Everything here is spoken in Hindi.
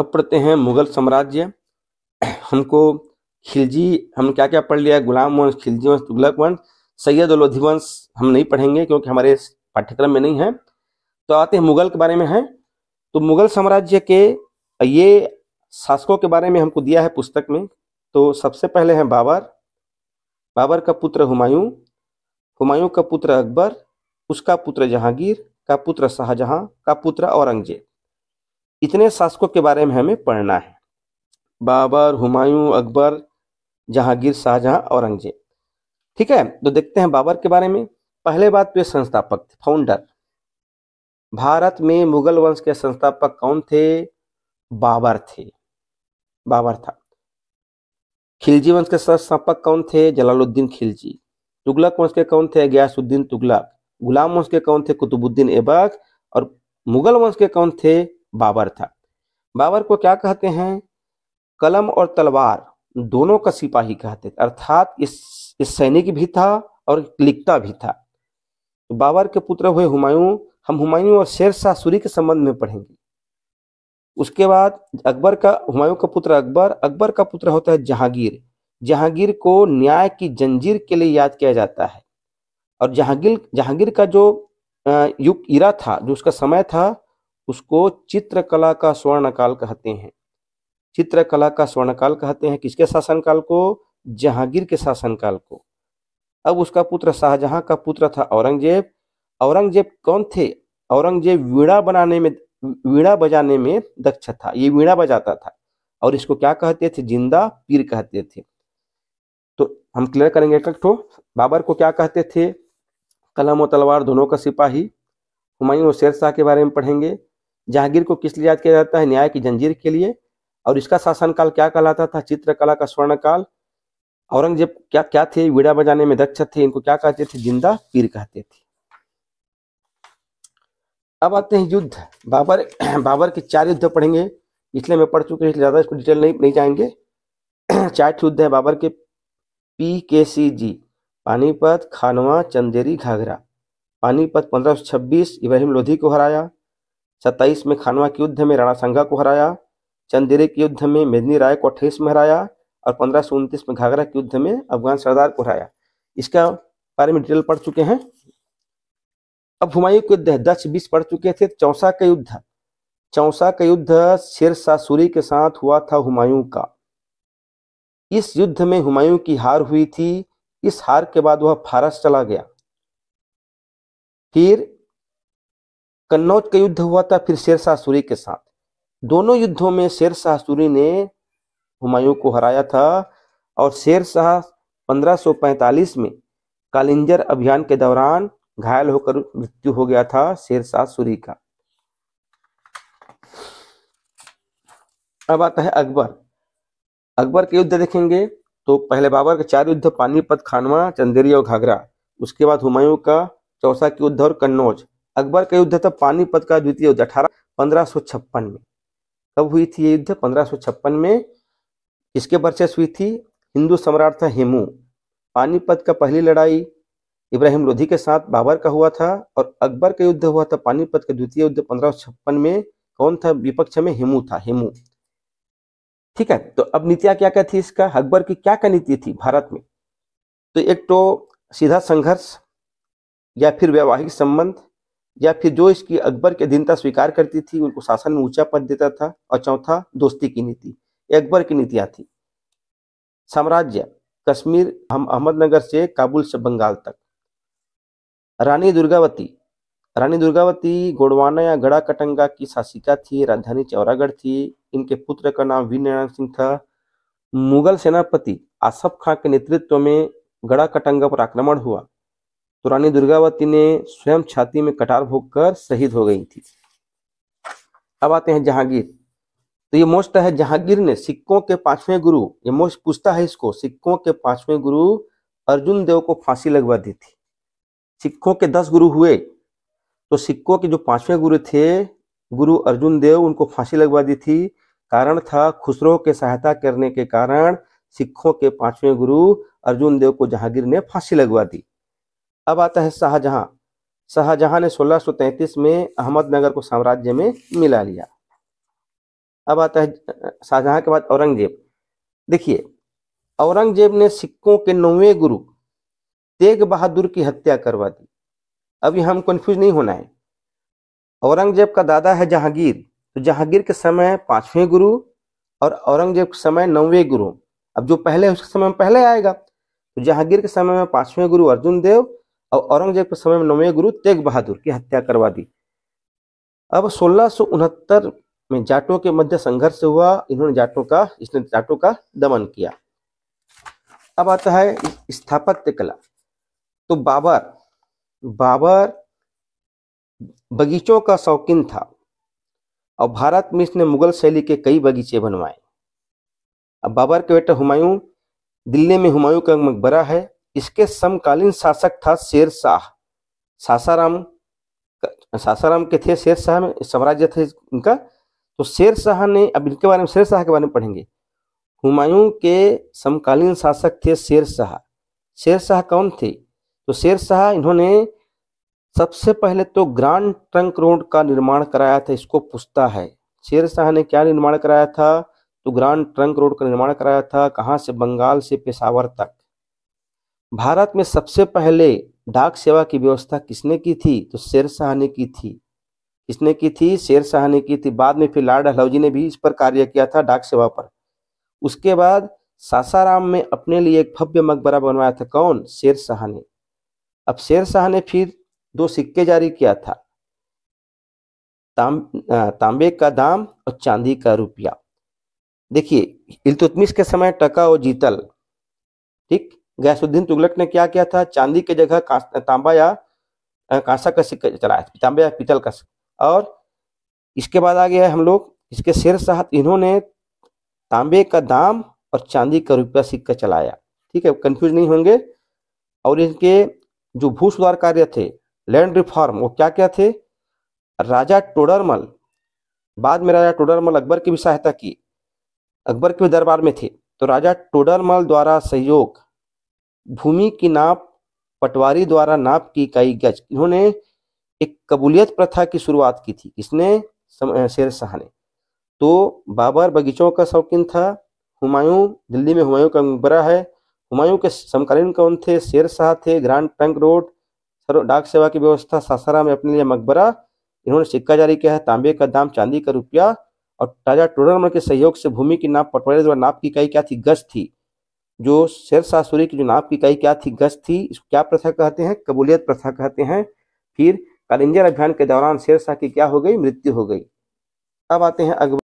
अब पढ़ते हैं मुगल साम्राज्य। हमको खिलजी, हम क्या क्या पढ़ लिया? गुलाम वंश, खिलजी वंश, तुगलक वंश, सैयद और लोधी वंश हम नहीं पढ़ेंगे क्योंकि हमारे पाठ्यक्रम में नहीं है। तो आते हैं मुगल के बारे में है। तो मुगल साम्राज्य के ये शासकों के बारे में हमको दिया है पुस्तक में। तो सबसे पहले हैं बाबर। बाबर का पुत्र हुमायूं, हुमायूं का पुत्र अकबर, उसका पुत्र जहांगीर, का पुत्र शाहजहां, का पुत्र औरंगजेब। इतने शासकों के बारे में हमें पढ़ना है। बाबर, हुमायूं, अकबर, जहांगीर, शाहजहां, औरंगजेब। ठीक है, तो देखते हैं बाबर के बारे में। पहले बात तो ये संस्थापक थे, फाउंडर। भारत में मुगल वंश के संस्थापक कौन थे? बाबर थे, बाबर था। खिलजी वंश के संस्थापक कौन थे? जलालुद्दीन खिलजी। तुगलक वंश के कौन थे? गयासुद्दीन तुगलक। गुलाम वंश के कौन थे? कुतुबुद्दीन ऐबक। और मुगल वंश के कौन थे? बाबर था। बाबर को क्या कहते हैं? कलम और तलवार दोनों का सिपाही कहते थे, अर्थात इस सैनिक भी था और लिखता भी था। तो बाबर के पुत्र हुए हुमायूं। हम हुमायूं और शेर शाह सूरी के संबंध में पढ़ेंगे। उसके बाद अकबर का, हुमायूं का पुत्र अकबर, अकबर का पुत्र होता है जहांगीर। जहांगीर को न्याय की जंजीर के लिए याद किया जाता है। और जहांगीर का जो युग इरा था, जो उसका समय था, उसको चित्रकला का स्वर्णकाल कहते हैं। चित्रकला का स्वर्णकाल कहते हैं किसके शासनकाल को? जहांगीर के शासनकाल को। अब उसका पुत्र शाहजहां का पुत्र था औरंगजेब। औरंगजेब कौन थे? औरंगजेब वीणा बजाने में दक्ष था। ये वीणा बजाता था और इसको क्या कहते थे? जिंदा पीर कहते थे। तो हम क्लियर करेंगे एक ठो। बाबर को क्या कहते थे? कलम और तलवार दोनों का सिपाही। हुमायूं और शेर शाह के बारे में पढ़ेंगे। जहांगीर को किस लिए याद किया जाता है? न्याय की जंजीर के लिए। और इसका शासनकाल क्या कहलाता था? चित्रकला का स्वर्णकाल। औरंगजेब क्या क्या थे? वीणा बजाने में दक्ष थे। इनको क्या कहते थे? जिंदा पीर कहते थे। अब आते हैं युद्ध। बाबर के 4 युद्ध पढ़ेंगे, इसलिए मैं पढ़ चुके हैं, ज्यादा इसको डिटेल नहीं जाएंगे। 4 युद्ध है बाबर के। PKCG, पानीपत, खानवा, चंदेरी, घाघरा। पानीपत 1526 इब्राहिम लोधी को हराया। 27 में खानवा के युद्ध में राणा सांगा को हराया। चंदेरी के युद्ध में मेदिनी राय को 28 में हराया। और 1529 में घाघरा के युद्ध में अफगान सरदार को हराया। इसका बारे में डिटेल पढ़ चुके हैं। अब हुमायूं के युद्ध है, 10-20 पढ़ चुके थे। चौसा का युद्ध शेर शाह सूरी के साथ हुआ था हुमायूं का। इस युद्ध में हुमायूं की हार हुई थी। इस हार के बाद वह फारस चला गया। फिर कन्नौज का युद्ध हुआ था, फिर शेर शाह सूरी के साथ। दोनों युद्धों में शेर शाह सूरी ने हुमायूं को हराया था। और शेर शाह 1545 में कालिंजर अभियान के दौरान घायल होकर मृत्यु हो गया था शेर शाह सूरी का। अब आता है अकबर। अकबर के युद्ध देखेंगे तो पहले बाबर के 4 युद्ध, पानीपत, खानवा, चंदेरी और घाघरा। उसके बाद हुमायूं का चौसा के युद्ध और कन्नौज। अकबर का युद्ध था पानीपत का द्वितीय युद्ध 1556 में। कब हुई थी ये युद्ध? 1556 में। इसके वर्चस्व हुई थी? हिंदू सम्राट था हेमू। पानीपत का पहली लड़ाई इब्राहिम लोधी के साथ बाबर का हुआ था। और अकबर का युद्ध हुआ था पानीपत का द्वितीय युद्ध 1556 में। कौन था विपक्ष में? हेमू था, हेमू। ठीक है, तो अब नीतियां क्या क्या थी इसका? अकबर की क्या क्या नीति थी भारत में? तो एक तो सीधा संघर्ष, या फिर वैवाहिक संबंध, या फिर जो इसकी अकबर की अधीनता स्वीकार करती थी उनको शासन में ऊंचा पद देता था। और चौथा दोस्ती की नीति। अकबर की नीतियां थी। साम्राज्य, कश्मीर, अहमदनगर से काबुल से बंगाल तक। रानी दुर्गावती गोंडवाना या गड़ा कटंगा की शासिका थी। राजधानी चौरागढ़ थी। इनके पुत्र का नाम वीर नारायण सिंह था। मुगल सेनापति आसफ खां के नेतृत्व में गड़ा कटंगा पर आक्रमण हुआ तो रानी दुर्गावती ने स्वयं छाती में कटार भोंककर शहीद हो गई थी। अब आते हैं जहांगीर। तो ये मोस्ट है, जहांगीर ने सिक्कों के 5वें गुरु, ये मोस्ट पूछता है इसको, सिक्कों के 5वें गुरु अर्जुन देव को फांसी लगवा दी थी। सिक्कों के 10 गुरु हुए, तो सिक्कों के जो 5वें गुरु थे गुरु अर्जुन देव, उनको फांसी लगवा दी थी। कारण था खुसरो के सहायता करने के कारण सिक्कों के 5वें गुरु अर्जुन देव को जहांगीर ने फांसी लगवा दी। अब आता है शाहजहां। शाहजहां ने 1633 में अहमदनगर को साम्राज्य में मिला लिया। अब आता है शाहजहां के बाद औरंगजेब। देखिए, औरंगजेब ने सिखों के 9वें गुरु तेग बहादुर की हत्या करवा दी। अब यहाँ हम कंफ्यूज नहीं होना है। औरंगजेब का दादा है जहांगीर, तो जहांगीर के समय 5वें गुरु और औरंगजेब के समय 9वें गुरु। अब जो पहले है उसके समय में पहले आएगा, तो जहांगीर के समय में 5वें गुरु अर्जुन देव और औरंगजेब के समय में 9वें गुरु तेग बहादुर की हत्या करवा दी। अब 1669 में जाटों के मध्य संघर्ष हुआ, इसने जाटों का दमन किया। अब आता है स्थापत्य कला। तो बाबर बगीचों का शौकीन था और भारत में इसने मुगल शैली के कई बगीचे बनवाए। अब बाबर के बेटा हुमायूं, दिल्ली में हुमायूं का मकबरा है। इसके समकालीन शासक था शेर शाह। सासाराम के थे शेर शाह में साम्राज्य थे इनका। तो शेर शाह ने, अब इनके बारे में, शेर शाह के बारे में पढ़ेंगे। हुमायूं के समकालीन शासक थे शेर शाह। शेर शाह कौन थे? तो शेर शाह, इन्होंने सबसे पहले तो ग्रांड ट्रंक रोड का निर्माण कराया था। इसको पूछता है, शेर शाह ने क्या निर्माण कराया था? तो ग्रांड ट्रंक रोड का निर्माण कराया था। कहाँ से? बंगाल से पेशावर तक। भारत में सबसे पहले डाक सेवा की व्यवस्था किसने की थी? तो शेर शाह ने की थी। किसने की थी? शेर शाह ने की थी। बाद में फिर लॉर्ड डलहौजी ने भी इस पर कार्य किया था, डाक सेवा पर। उसके बाद सासाराम में अपने लिए एक भव्य मकबरा बनवाया था। कौन? शेर शाह ने। अब शेर शाह ने फिर 2 सिक्के जारी किया था, तांबे का दाम और चांदी का रुपया। देखिए, इल्तुतमिश के समय टका और जीतल, ठीक। गयासुद्दीन तुगलक ने क्या किया था? चांदी की जगह तांबा या कांसा का सिक्का चलाया, तांबे या पीतल का। और इसके बाद आ गया है हम लोग, इसके शेर शाह, इन्होंने तांबे का दाम और चांदी का रुपया सिक्का चलाया। ठीक है, कंफ्यूज नहीं होंगे। और इनके जो भू सुधार कार्य थे, लैंड रिफॉर्म, वो क्या क्या थे? राजा टोडरमल, बाद में राजा टोडरमल अकबर की भी सहायता की, अकबर के दरबार में थे। तो राजा टोडरमल द्वारा सहयोग, भूमि की नाप पटवारी द्वारा नाप की इकाई गज। इन्होंने एक कबूलियत प्रथा की शुरुआत की थी। किसने? शेर शाह ने। तो बाबर बगीचों का शौकीन था। हुमायूं, दिल्ली में हुमायूं का मकबरा है। हुमायूं के समकालीन कौन थे? शेर शाह थे। ग्रांड ट्रंक रोड, डाक सेवा की व्यवस्था, सासाराम में अपने लिए मकबरा। इन्होंने सिक्का जारी किया है, तांबे का दाम, चांदी का रुपया। और राजा टोडरमल के सहयोग से भूमि की नाप पटवारी द्वारा नाप की इकाई क्या थी? गज थी। जो शेर शाह सूरी की जो नाप की इकाई क्या थी? गज थी। इसको क्या प्रथा कहते हैं? कबूलियत प्रथा कहते हैं। फिर कालिंजर अभियान के दौरान शेर शाह की क्या हो गई? मृत्यु हो गई। अब आते हैं अकबर।